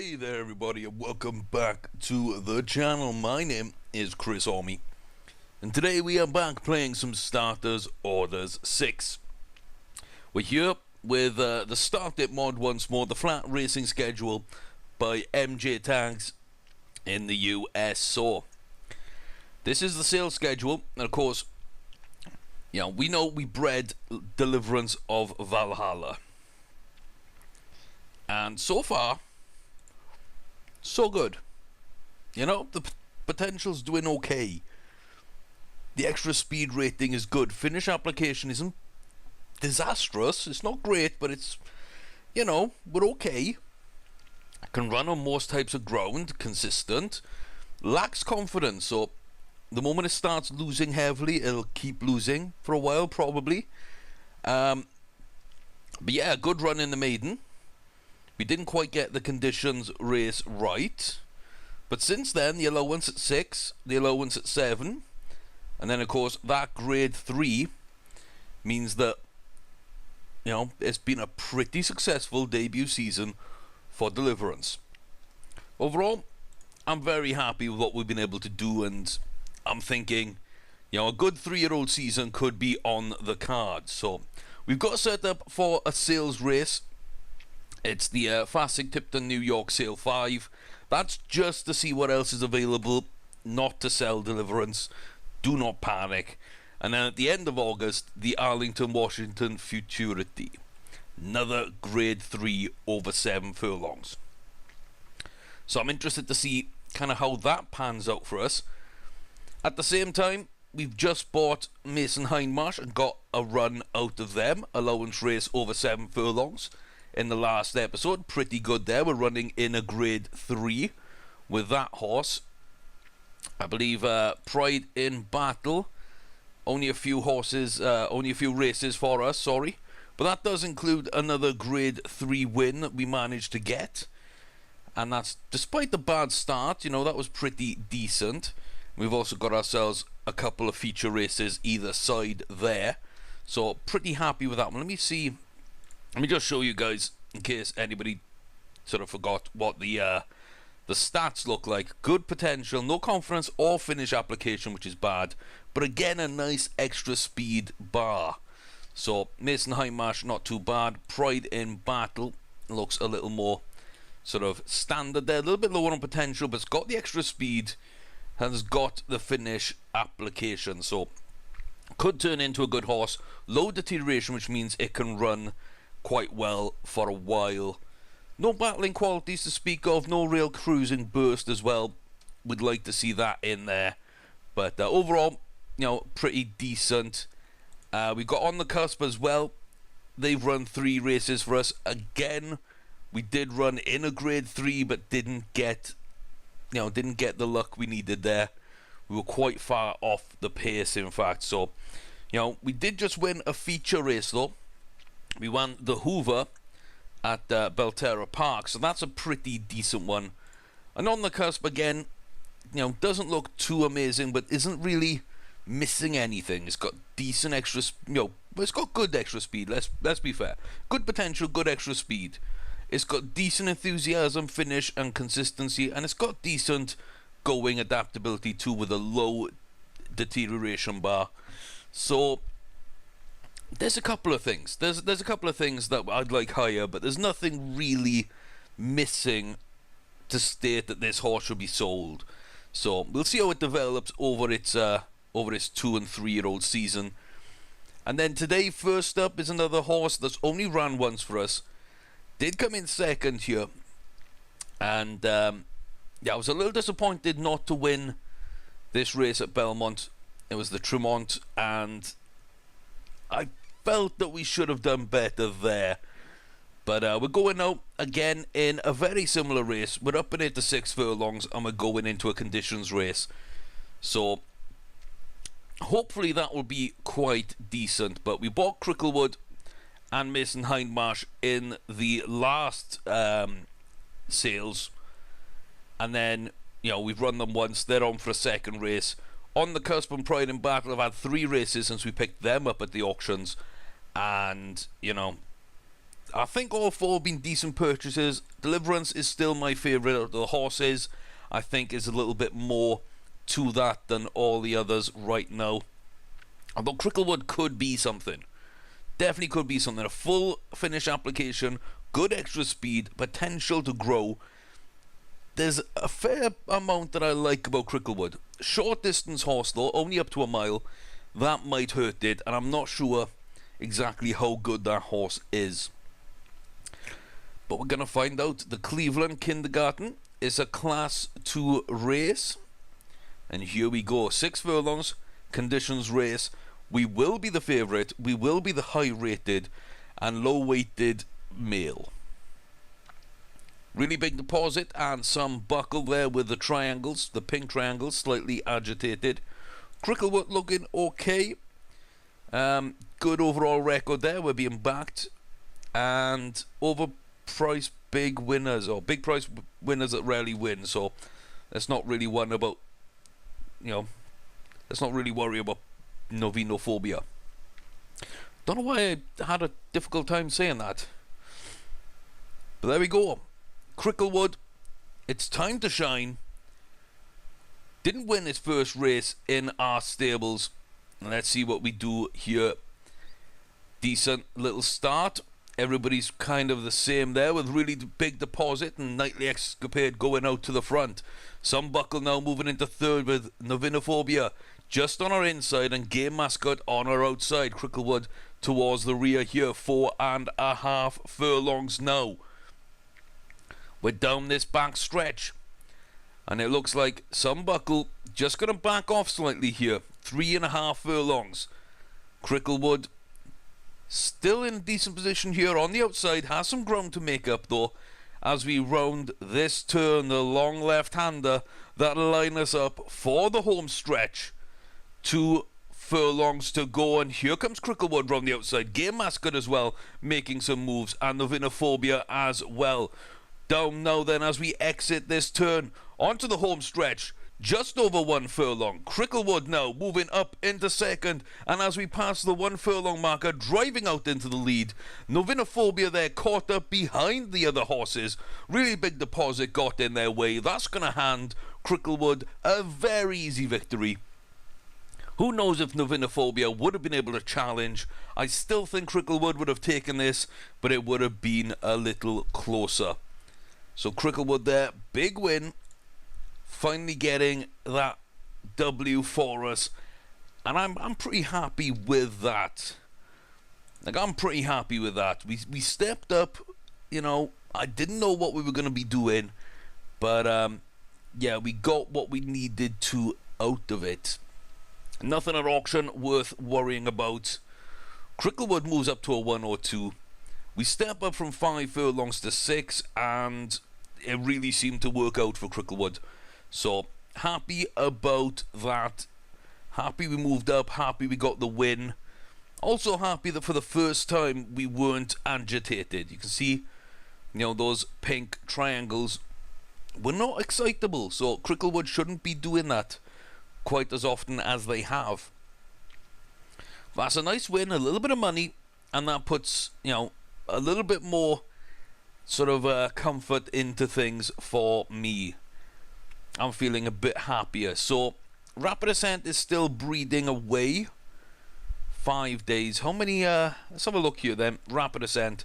Hey there everybody and welcome back to the channel. My name is Chris Army and today we are back playing some Starters Orders 6. We're here with the Start Date mod once more, the flat racing schedule by MJ Tags in the US. So this is the sales schedule, and of course, we know we bred Deliverance of Valhalla, and so far so good. The potential's doing okay. The extra speed rating is good. Finish application isn't disastrous. It's not great, but it's, we're okay. I can run on most types of ground, consistent. Lacks confidence, so the moment it starts losing heavily, it'll keep losing for a while, probably. But yeah, good run in the maiden. We didn't quite get the conditions race right, but since then the allowance at 6, the allowance at 7, and then of course that grade 3 means that it's been a pretty successful debut season for Deliverance. Overall, I'm very happy with what we've been able to do, and I'm thinking a good 3-year-old season could be on the cards. So we've got set up for a sales race. It's the Fasig-Tipton New York Sale 5. That's just to see what else is available, not to sell Deliverance. Do not panic. And then at the end of August, the Arlington, Washington Futurity. Another grade 3 over 7 furlongs. So I'm interested to see kind of how that pans out for us. At the same time, we've just bought Mason Hindmarsh and got a run out of them. Allowance race over 7 furlongs. In the last episode, pretty good there. We're running in a grade 3 with that horse. I believe Pride in Battle, only a few races for us, sorry. But that does include another grade 3 win that we managed to get. And that's despite the bad start, that was pretty decent. We've also got ourselves a couple of feature races either side there. So pretty happy with that one. Let me just show you guys, in case anybody sort of forgot what the stats look like. Good potential, no confidence or finish application, which is bad. But again, a nice extra speed bar. So Mason Hindmarsh, not too bad. Pride in Battle looks a little more sort of standard there. A little bit lower on potential, but it's got the extra speed. Has got the finish application. So could turn into a good horse. Low deterioration, which means it can run quite well for a while. No battling qualities to speak of, no real cruising burst as well. We'd like to see that in there, but overall, pretty decent. We got On the Cusp as well. They've run 3 races for us. Again, we did run in a grade 3, but didn't get the luck we needed there. We were quite far off the pace, in fact. So, we did just win a feature race though. We won the Hoover at Belterra Park, so that's a pretty decent one. And On the Cusp again, doesn't look too amazing, but isn't really missing anything. It's got decent extra, it's got good extra speed. Let's be fair. Good potential, good extra speed. It's got decent enthusiasm, finish, and consistency, and it's got decent going adaptability too, with a low deterioration bar. So there's a couple of things. There's a couple of things that I'd like higher, but there's nothing really missing to state that this horse should be sold. So we'll see how it develops over its 2- and 3-year-old season. And then today, first up, is another horse that's only ran once for us. Did come in second here, and I was a little disappointed not to win this race at Belmont. It was the Tremont, and I felt that we should have done better there. But we're going out again in a very similar race. We're up in it to 6 furlongs, and we're going into a conditions race. So hopefully that will be quite decent. But we bought Cricklewood and Mason Hindmarsh in the last sales. And then, we've run them once. They're on for a second race. On the Cusp and Pride in Battle have had 3 races since we picked them up at the auctions. And, I think all four have been decent purchases. Deliverance is still my favourite of the horses. I think is a little bit more to that than all the others right now. Although Cricklewood could be something. Definitely could be something. A full finish application, good extra speed, potential to grow. There's a fair amount that I like about Cricklewood. Short distance horse though, only up to a mile. That might hurt it, and I'm not sure exactly how good that horse is. But we're going to find out. The Cleveland Kindergarten is a Class 2 race. And here we go. 6 furlongs, conditions race. We will be the favourite. We will be the high-rated and low-weighted male. Really big deposit and some buckle there with the triangles. The pink triangles, slightly agitated. Cricklewood looking okay. Good overall record there. We're being backed. And overpriced big winners, or big price winners that rarely win. So let's not really worry about, let's not really worry about novenophobia. Don't know why I had a difficult time saying that. But there we go. Cricklewood, it's time to shine. Didn't win his first race in our stables. Let's see what we do here. Decent little start. Everybody's kind of the same there, with really big deposit and Nightly Escapade going out to the front. Some buckle now moving into third with Novenophobia just on our inside and Game Mascot on our outside. Cricklewood towards the rear here. 4.5 furlongs now. We're down this back stretch. And it looks like some buckle just going to back off slightly here. 3.5 furlongs. Cricklewood still in decent position here on the outside. Has some ground to make up though. As we round this turn, the long left-hander, that'll line us up for the home stretch. 2 furlongs to go, and here comes Cricklewood round the outside. Game Mascot as well, making some moves, and Novenophobia as well. Down now then as we exit this turn, onto the home stretch. Just over 1 furlong. Cricklewood now moving up into second, and as we pass the 1 furlong marker, driving out into the lead. Novenophobia there caught up behind the other horses. Really big deposit got in their way. That's going to hand Cricklewood a very easy victory. Who knows if Novenophobia would have been able to challenge. I still think Cricklewood would have taken this, but it would have been a little closer. So Cricklewood there, big win. Finally getting that W for us, and I'm pretty happy with that. Like, I'm pretty happy with that. We stepped up, I didn't know what we were going to be doing, but yeah, we got what we needed to out of it. Nothing at auction worth worrying about. Cricklewood moves up to a 102. We step up from 5 furlongs to 6, and it really seemed to work out for Cricklewood. So, happy about that. Happy we moved up. Happy we got the win. Also happy that for the first time we weren't agitated. You can see, those pink triangles were not excitable. So, Cricklewood shouldn't be doing that quite as often as they have. That's a nice win, a little bit of money, and that puts, a little bit more sort of comfort into things for me. I'm feeling a bit happier. So, Rapid Ascent is still breeding away. 5 days. How many, let's have a look here then. Rapid Ascent.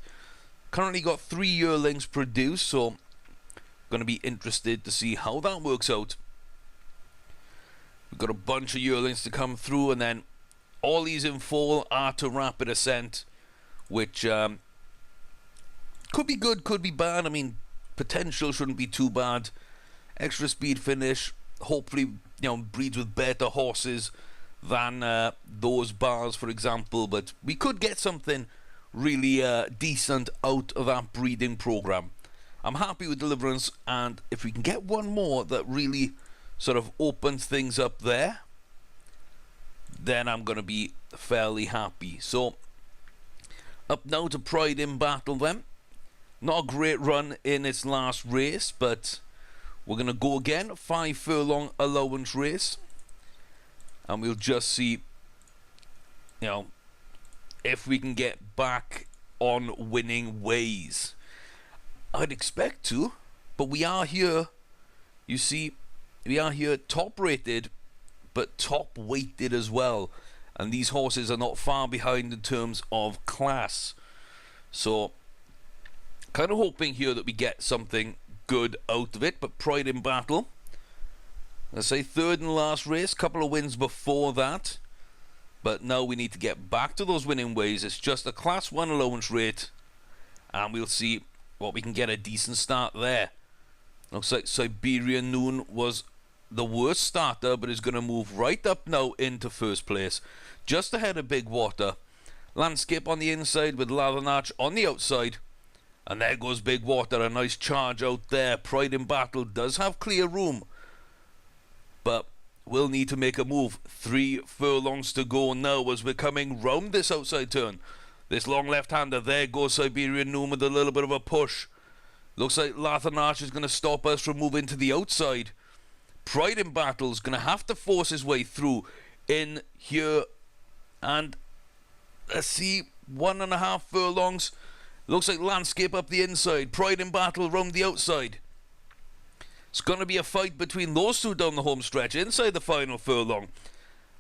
Currently got 3 yearlings produced, so going to be interested to see how that works out. We've got a bunch of yearlings to come through, and then all these in fall are to Rapid Ascent, which could be good, could be bad. I mean, potential shouldn't be too bad. Extra speed finish, hopefully, breeds with better horses than those bars, for example. But we could get something really decent out of that breeding program. I'm happy with Deliverance, and if we can get one more that really sort of opens things up there, then I'm going to be fairly happy. So, up now to Pride in Battle then. Not a great run in its last race, but we're going to go again. 5 furlong allowance race. And we'll just see, if we can get back on winning ways. I'd expect to, but we are here. You see, we are here top rated, but top weighted as well. And these horses are not far behind in terms of class. So, kind of hoping here that we get something good out of it. But Pride in Battle, let's say third and last race, couple of wins before that. But now we need to get back to those winning ways. It's just a class 1 allowance rate. And we'll see what we can get a decent start there. Looks like Siberian Noon was the worst starter, but is going to move right up now into first place. Just ahead of Big Water. Landscape on the inside with Lather on the outside. And there goes Big Water. A nice charge out there. Pride in Battle does have clear room, but we'll need to make a move. 3 furlongs to go now as we're coming round this outside turn. This long left-hander. There goes Siberian Noon with a little bit of a push. Looks like Lathanarch is going to stop us from moving to the outside. Pride in Battle is going to have to force his way through in here. And let's see, 1.5 furlongs. Looks like Landscape up the inside. Pride in Battle round the outside. It's going to be a fight between those two down the home stretch inside the final furlong.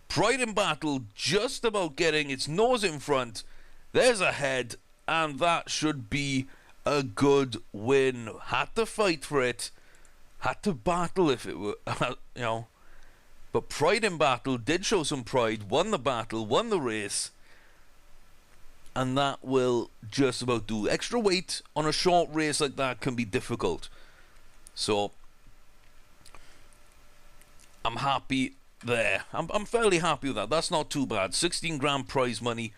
Pride in Battle just about getting its nose in front. There's a head, and that should be a good win. Had to fight for it. Had to battle if it were, you know. But Pride in Battle did show some pride. Won the battle, won the race. And that will just about do. Extra weight on a short race like that can be difficult. So, I'm happy there. I'm fairly happy with that. That's not too bad. 16 grand prize money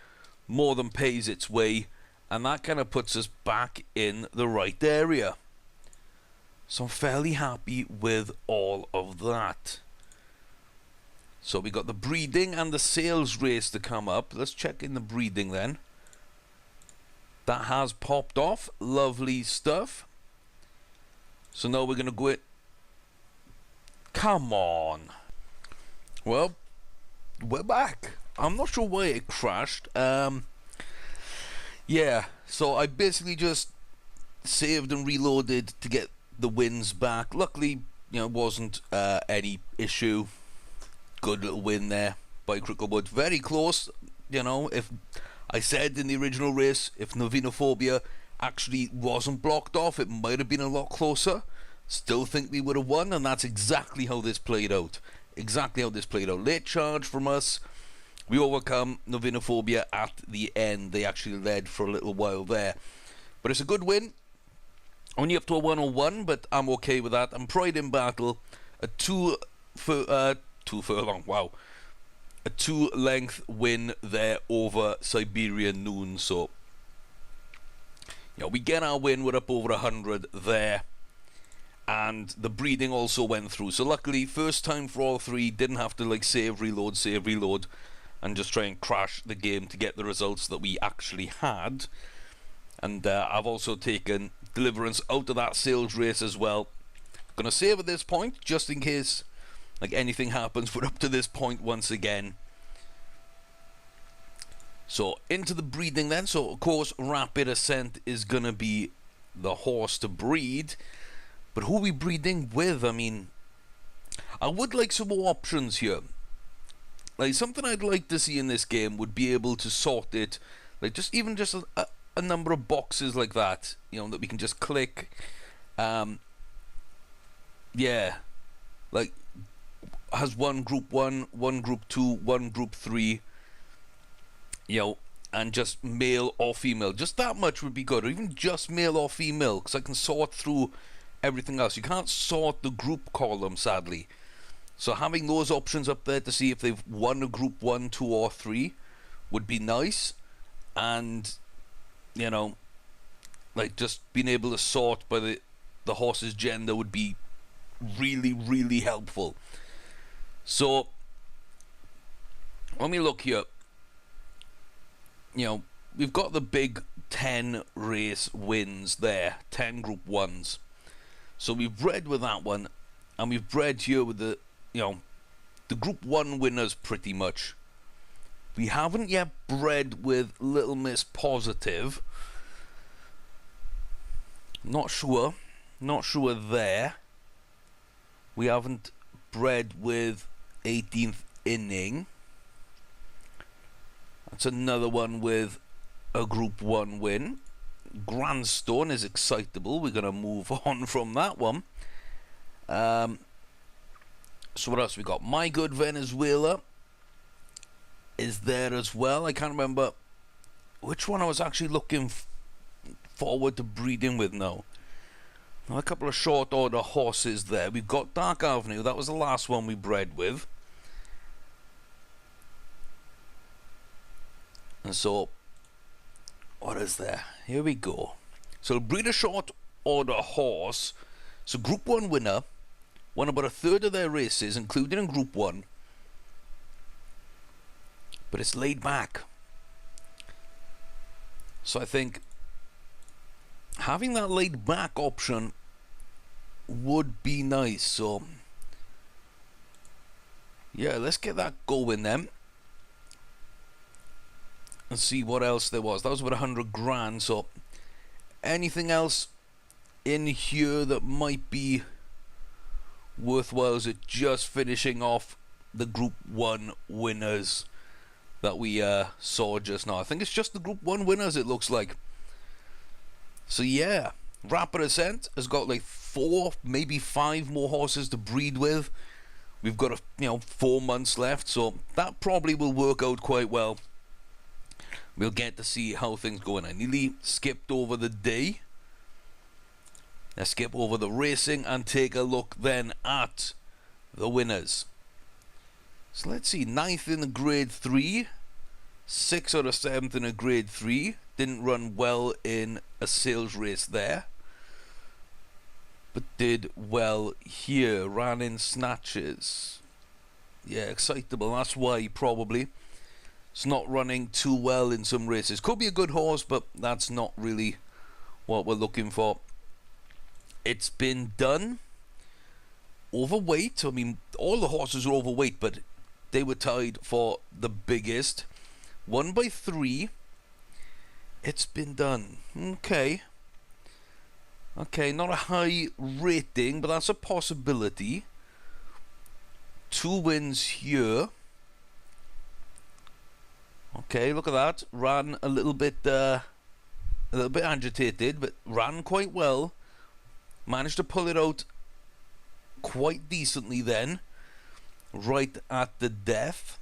more than pays its way. And that kind of puts us back in the right area. So I'm fairly happy with all of that. So we got the breeding and the sales race to come up. Let's check in the breeding then. That has popped off. Lovely stuff. So now we're going to go it. Come on. Well, we're back. I'm not sure why it crashed. Yeah, so I basically just saved and reloaded to get the wins back. Luckily, you know, it wasn't any issue. Good little win there by Cricklewood. Very close, you know. If I said in the original race, if Novinophobia actually wasn't blocked off, it might have been a lot closer. Still think we would have won, and that's exactly how this played out. Exactly how this played out. Late charge from us. We overcome Novinophobia at the end. They actually led for a little while there. But it's a good win. Only up to a 101, but I'm okay with that. And Pride in Battle, a 2 furlong, wow. A 2-length win there over Siberian Noon. So, you know, we get our win. We're up over 100 there. And the breeding also went through. So luckily, first time for all three. Didn't have to like save, reload. And just try and crash the game to get the results that we actually had. And I've also taken Deliverance out of that sales race as well. Gonna save at this point, just in case like anything happens. We're up to this point once again. So into the breeding then. So of course Rapid Ascent is gonna be the horse to breed. But who are we breeding with? I mean, I would like some more options here. Like, something I'd like to see in this game would be able to sort it, like, just a number of boxes like that, you know, that we can just click. Yeah, like, has one group 1, one group 2, one group 3, you know, and just male or female. Just that much would be good, or even just male or female, because I can sort through everything else. You can't sort the group column, sadly. So having those options up there to see if they've won a group 1, 2 or 3 would be nice. And, you know, like just being able to sort by the horse's gender would be really, really helpful. So when we look here, you know, we've got the big 10 race wins there, 10 group 1s. So we've bred with that one, and we've bred here with the, you know, the group 1 winners pretty much. We haven't yet bred with Little Miss Positive. Not sure there. We haven't bred with 18th Inning. That's another one with a Group 1 win. Grandstone is excitable. We're going to move on from that one. So what else we got? My Good Venezuela is there as well. I can't remember which one I was actually looking forward to breeding with now. A couple of short order horses there. We've got Dark Avenue. That was the last one we bred with. And so, what is there? Here we go. So breed a short order horse. So Group 1 winner. Won about a third of their races, including in Group 1. But it's laid back. So I think having that laid back option would be nice. So yeah, let's get that going then. And see what else there was. That was about 100 grand. So anything else in here that might be worthwhile? Is it just finishing off the Group 1 winners that we saw just now? I think it's just the Group 1 winners, it looks like. So yeah, Rapid Ascent has got like 4, maybe 5 more horses to breed with. We've got 4 months left, so that probably will work out quite well. We'll get to see how things go. I nearly skipped over the day. Let's skip over the racing and take a look then at the winners. So let's see, 9th in the Grade 3, 6th out of 7th in a Grade 3. Didn't run well in a sales race there, but did well here. Ran in snatches. Yeah, excitable. That's why probably it's not running too well in some races. Could be a good horse, but that's not really what we're looking for. It's been done. Overweight. I mean, all the horses are overweight, but they were tied for the biggest. 1 by 3. It's been done. Okay. Okay, not a high rating, but that's a possibility. 2 wins here. Okay, look at that. Ran a little bit agitated, but ran quite well. Managed to pull it out quite decently then, right at the death.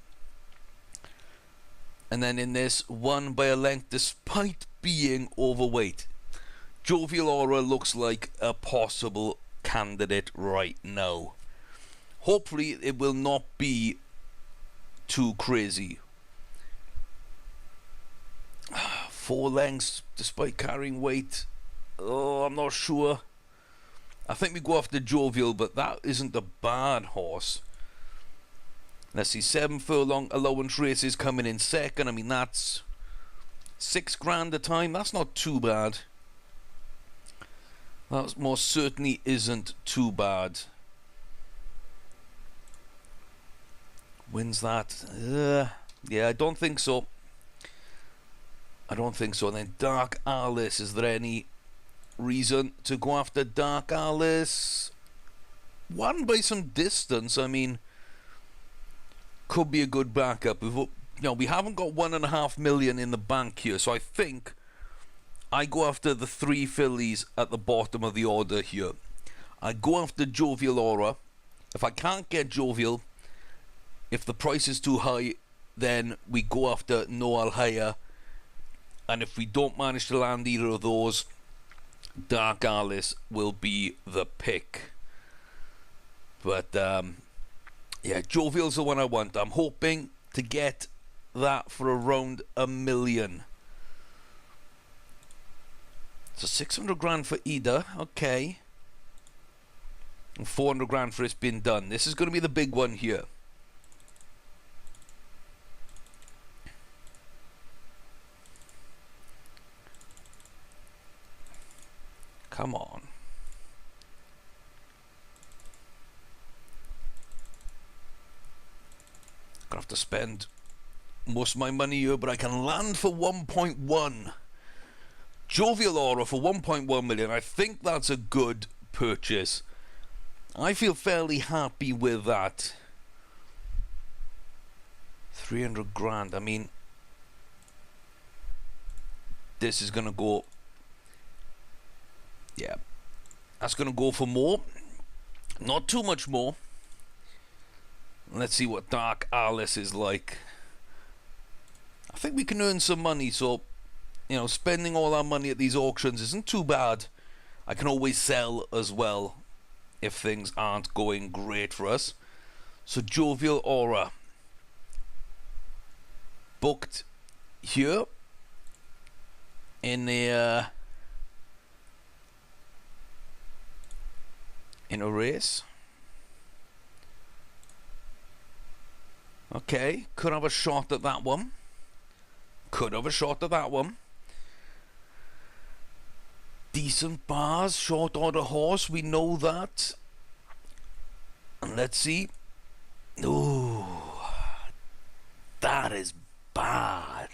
And then in this, won by a length despite being overweight. Jovial Aura looks like a possible candidate right now. Hopefully it will not be too crazy. 4 lengths despite carrying weight. Oh, I'm not sure. I think we go after Jovial, but that isn't a bad horse. Let's see, 7 furlong allowance races coming in second. I mean, that's 6 grand a time. That's not too bad. That most certainly isn't too bad. Wins that? Yeah, I don't think so. I don't think so. And then Dark Alice. Is there any reason to go after Dark Alice? Won by some distance. I mean, could be a good backup. We haven't got 1.5 million in the bank here, so I think I go after the 3 fillies at the bottom of the order here. I go after Jovial Aura. If I can't get Jovial, if the price is too high, then we go after Noel Haya. And if we don't manage to land either of those, Dark Alice will be the pick. But yeah, Jovial's the one I want. I'm hoping to get that for around 1 million. So 600 grand for Ida, okay. And 400 grand for It's Been Done. This is going to be the big one here. Come on. Gonna have to spend most of my money here, but I can land for 1.1. Jovial Aura for 1.1 million. I think that's a good purchase. I feel fairly happy with that. 300 grand. I mean, this is gonna go, yeah, that's gonna go for more, not too much more. Let's see what Dark Alice is like. I think we can earn some money, so you know, spending all our money at these auctions isn't too bad. I can always sell as well if things aren't going great for us. So Jovial Aura booked here in a race. Okay, could have a shot at that one. Could have a shot at that one. Decent bars, short order horse, we know that. And let's see. Ooh, that is bad.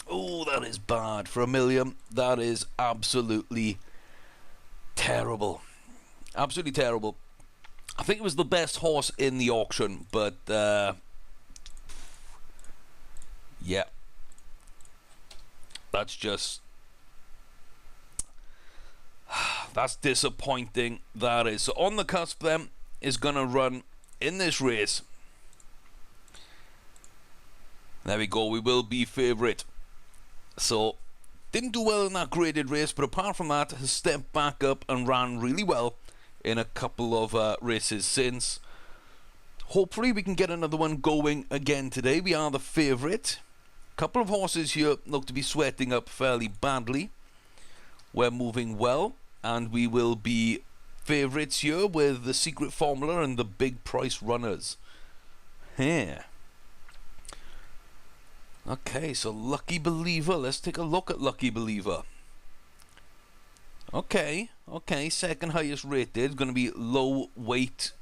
Oh, that is bad. For $1 million, that is absolutely terrible. Absolutely terrible. I think it was the best horse in the auction, but yeah, that's just, that's disappointing. That is. So On the Cusp then is gonna run in this race. There we go. We will be favourite. So didn't do well in that graded race, but apart from that, has stepped back up and ran really well in a couple of races since. Hopefully we can get another one going again today. We are the favourite. Couple of horses here look to be sweating up fairly badly. We're moving well, and we will be favourites here with the Secret Formula and the big price runners. Here. Okay, so Lucky Believer. Let's take a look at Lucky Believer. Okay, second highest rated. Going to be low weight,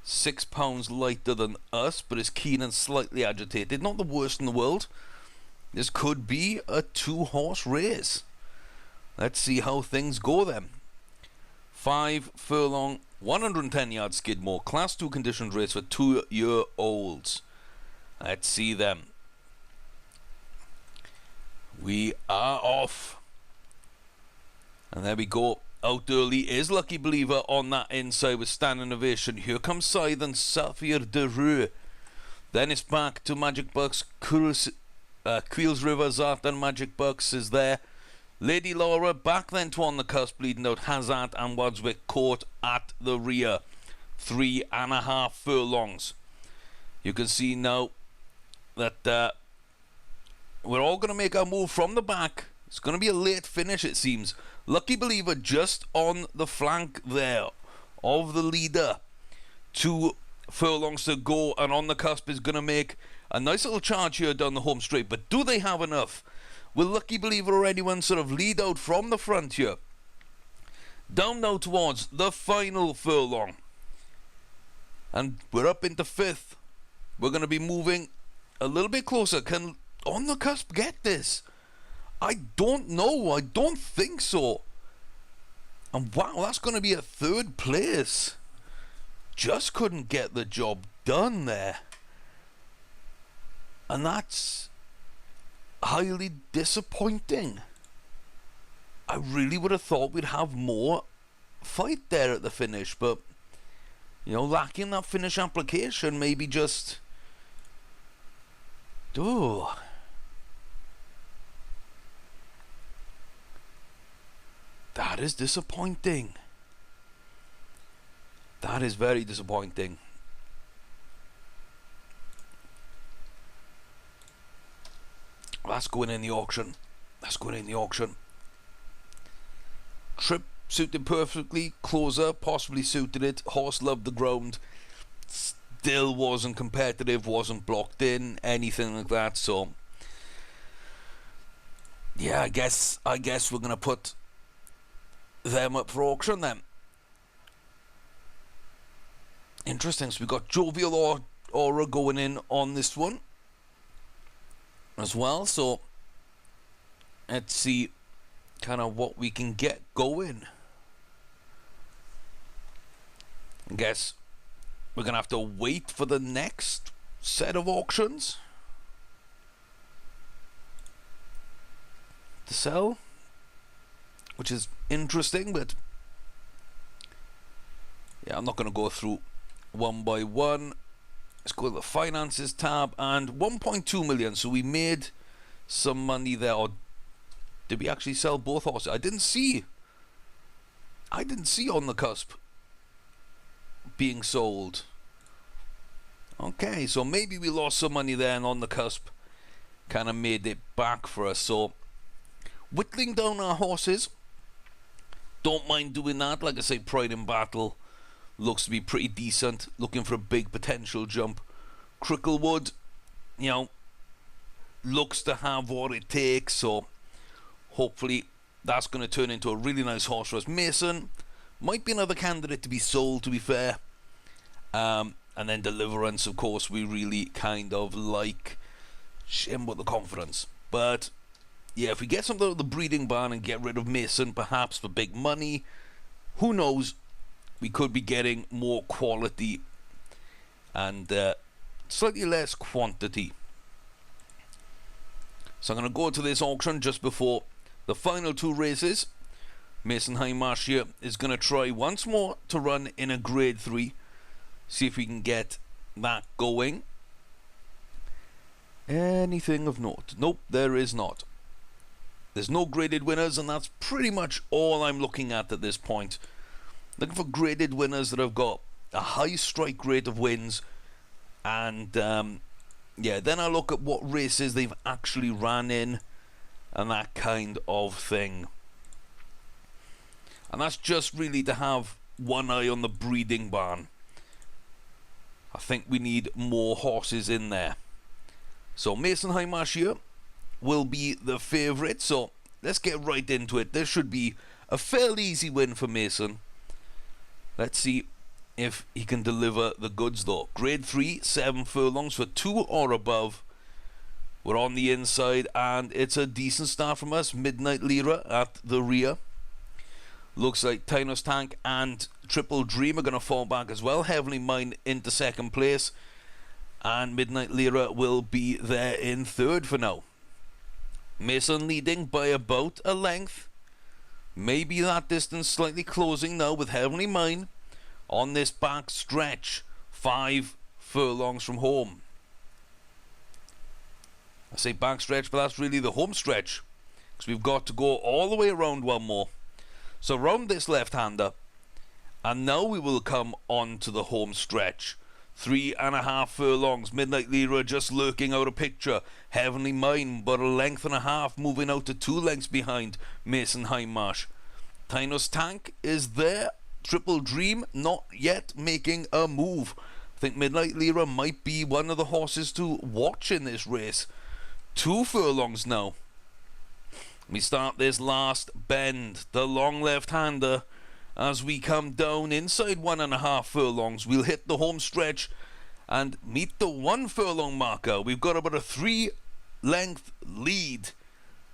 6 pounds lighter than us, but is keen and slightly agitated. Not the worst in the world. This could be a 2-horse race. Let's see how things go then. 5 furlong, 110 yard Skidmore, class 2 conditions race for 2-year-olds. Let's see them. We are off. And there we go. Out early is Lucky Believer on that inside with Standing Ovation. Here comes Scythe and Sapphire de Rue. Then it's back to Magic Bucks. Queels River, Zartan Magic Bucks is there. Lady Laura back then to On the Cusp, leading out Hazard and Wadswick Court at the rear. 3.5 furlongs. You can see now that we're all going to make our move from the back. It's going to be a late finish, it seems. Lucky Believer just on the flank there of the leader. 2 furlongs to go, and On the Cusp is going to make a nice little charge here down the home straight. But do they have enough? Will Lucky Believer or anyone sort of lead out from the front here? Down now towards the final furlong. And we're up into 5th. We're going to be moving a little bit closer. Can On the Cusp get this? I don't know. I don't think so. And wow, that's going to be a 3rd place. Just couldn't get the job done there. And that's highly disappointing. I really would have thought we'd have more fight there at the finish, but you know, lacking that finish application, maybe just that is disappointing. That is very disappointing. That's going in the auction. That's going in the auction. Trip suited perfectly. Closer possibly suited it. Horse loved the ground. Still wasn't competitive. Wasn't blocked in. Anything like that. So yeah, I guess we're gonna put them up for auction then. Interesting. So we got Jovial aura going in on this one as well. So let's see kind of what we can get going. I guess we're going to have to wait for the next set of auctions to sell, which is interesting, but yeah, I'm not going to go through one by one. Let's go to the finances tab, and 1.2 million. So we made some money there. Or did we actually sell both horses? I didn't see on the cusp being sold. Okay, so maybe we lost some money there, and on the cusp kind of made it back for us. So whittling down our horses, don't mind doing that. Like I say, Pride in Battle looks to be pretty decent, looking for a big potential jump. Cricklewood, you know, looks to have what it takes, so hopefully that's going to turn into a really nice horse for us. Mason might be another candidate to be sold, to be fair. And then Deliverance, of course, we really kind of like. Shame about the confidence. But yeah, if we get something out of the breeding barn and get rid of Mason, perhaps for big money, who knows? We could be getting more quality and slightly less quantity. So I'm going to go to this auction just before the final two races. Mason Hindmarsh here is going to try once more to run in a grade 3. See if we can get that going. Anything of note? Nope, there is not. There's no graded winners, and that's pretty much all I'm looking at this point. Looking for graded winners that have got a high strike rate of wins, and yeah, then I look at what races they've actually ran in and that kind of thing. And that's just really to have one eye on the breeding barn. I think we need more horses in there. So Mason Hindmarsh here will be the favourite, so let's get right into it. This should be a fairly easy win for Mason. Let's see if he can deliver the goods though. Grade 3, 7 furlongs for 2 or above. We're on the inside, and it's a decent start from us. Midnight Lira at the rear. Looks like Tynos Tank and Triple Dream are going to fall back as well. Heavenly Mine into second place, and Midnight Lira will be there in third for now. Mason leading by about a length. Maybe that distance slightly closing now with Heavenly Mine on this back stretch. 5 furlongs from home. I say back stretch, but that's really the home stretch, because we've got to go all the way around one more. So round this left-hander, and now we will come on to the home stretch. 3.5 furlongs. Midnight Lira just lurking out of picture. Heavenly Mine, but a length and a half, moving out to 2 lengths behind Mason Hindmarsh. Tynos Tank is there. Triple Dream not yet making a move. I think Midnight Lira might be one of the horses to watch in this race. 2 furlongs now. We start this last bend, the long left-hander. As we come down inside 1.5 furlongs, we'll hit the home stretch and meet the 1 furlong marker. We've got about a 3-length lead.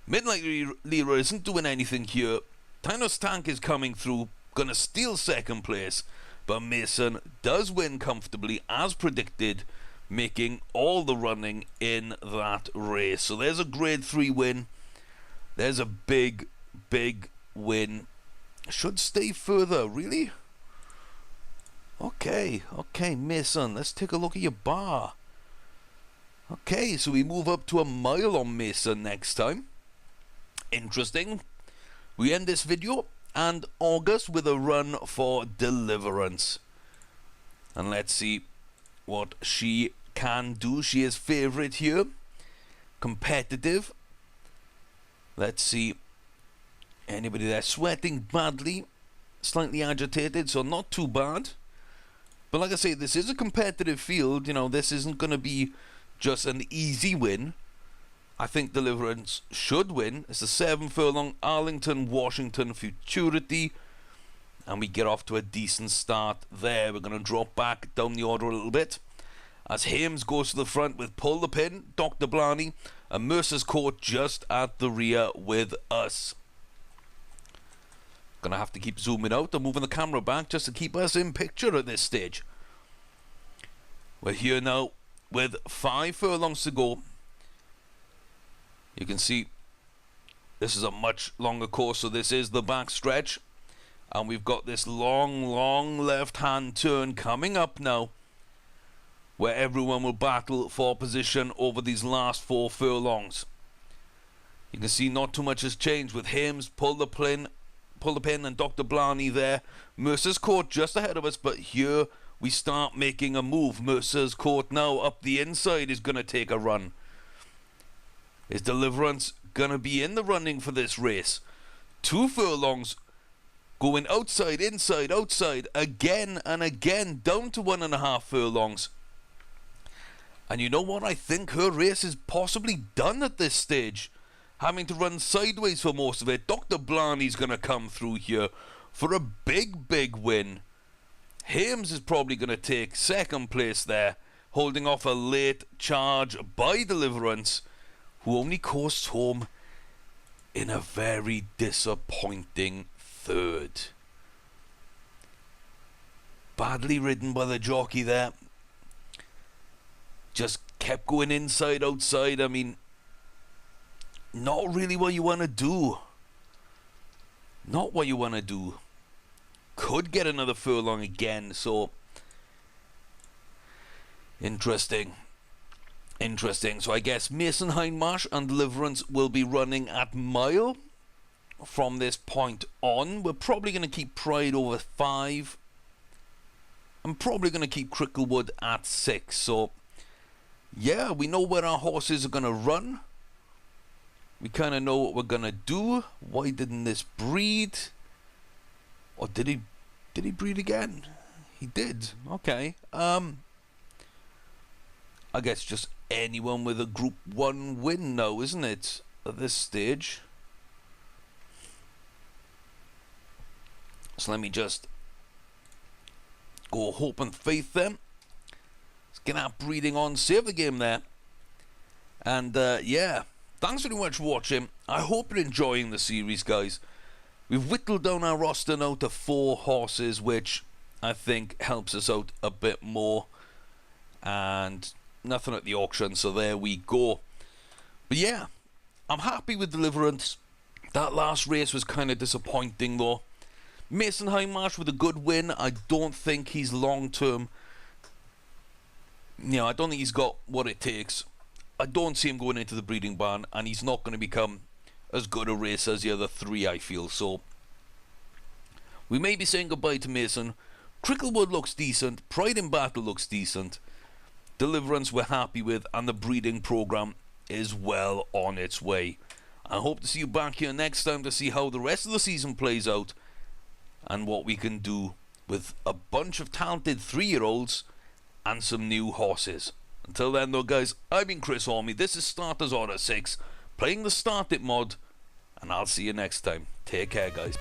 Midnight Lira isn't doing anything here. Tynos Tank is coming through, gonna steal second place, but Mason does win comfortably as predicted, making all the running in that race. So there's a grade 3 win. There's a big, big win. Should stay further, really? Okay, Mason, let's take a look at your bar. Okay, so we move up to a mile on Mason next time. Interesting. We end this video and August with a run for Deliverance. And let's see what she can do. She is favourite here. Competitive. Let's see. Anybody there sweating badly, slightly agitated, so not too bad. But like I say, this is a competitive field. You know, this isn't going to be just an easy win. I think Deliverance should win. It's a 7 furlong Arlington, Washington Futurity. And we get off to a decent start there. We're going to drop back down the order a little bit. as Hames goes to the front with Pull the Pin, Dr. Blarney, and Mercer's Court just at the rear with us. Gonna have to keep zooming out and moving the camera back just to keep us in picture at this stage. We're here now with 5 furlongs to go. You can see this is a much longer course, so this is the back stretch. And we've got this long left-hand turn coming up now, where everyone will battle for position over these last 4 furlongs. You can see not too much has changed with Hames, Pull the Pin, and Dr. Blarney there. Mercer's Court just ahead of us, but here we start making a move. Mercer's Court now up the inside is going to take a run. Is Deliverance going to be in the running for this race? 2 furlongs going outside, inside, outside, again and again, down to 1.5 furlongs. And you know what? I think her race is possibly done at this stage, having to run sideways for most of it. Dr. Blarney's going to come through here for a big win. Hames is probably going to take 2nd place there, holding off a late charge by Deliverance, who only coasts home in a very disappointing 3rd. Badly ridden by the jockey there. Just kept going inside, outside. I mean, not really what you want to do. Not what you want to do. Could get another furlong again, so interesting. So I guess Mason, Hindmarsh and Deliverance will be running at mile from this point on. We're probably going to keep Pride over 5. I'm probably going to keep Cricklewood at 6. So yeah, we know where our horses are going to run. We kind of know what we're going to do. Why didn't this breed? Or did he breed again? He did. Okay. I guess just anyone with a Group 1 win now, isn't it? At this stage. So let me just go hope and faith then. Let's get our breeding on. Save the game there. And yeah. Thanks very much for watching. I hope you're enjoying the series, guys. We've whittled down our roster now to 4 horses, which I think helps us out a bit more. And nothing at the auction, so there we go. But yeah, I'm happy with Deliverance. That last race was kind of disappointing though. Mason Hindmarsh with a good win. I don't think he's long-term. You know, I don't think he's got what it takes. I don't see him going into the breeding barn, and he's not going to become as good a racer as the other 3, I feel. So we may be saying goodbye to Mason. Cricklewood looks decent. Pride in Battle looks decent. Deliverance we're happy with, and the breeding program is well on its way. I hope to see you back here next time to see how the rest of the season plays out and what we can do with a bunch of talented 3-year-olds and some new horses. Until then though, guys, I've been Chris Orme. This is Starters Order 6, playing the Start It mod, and I'll see you next time. Take care, guys.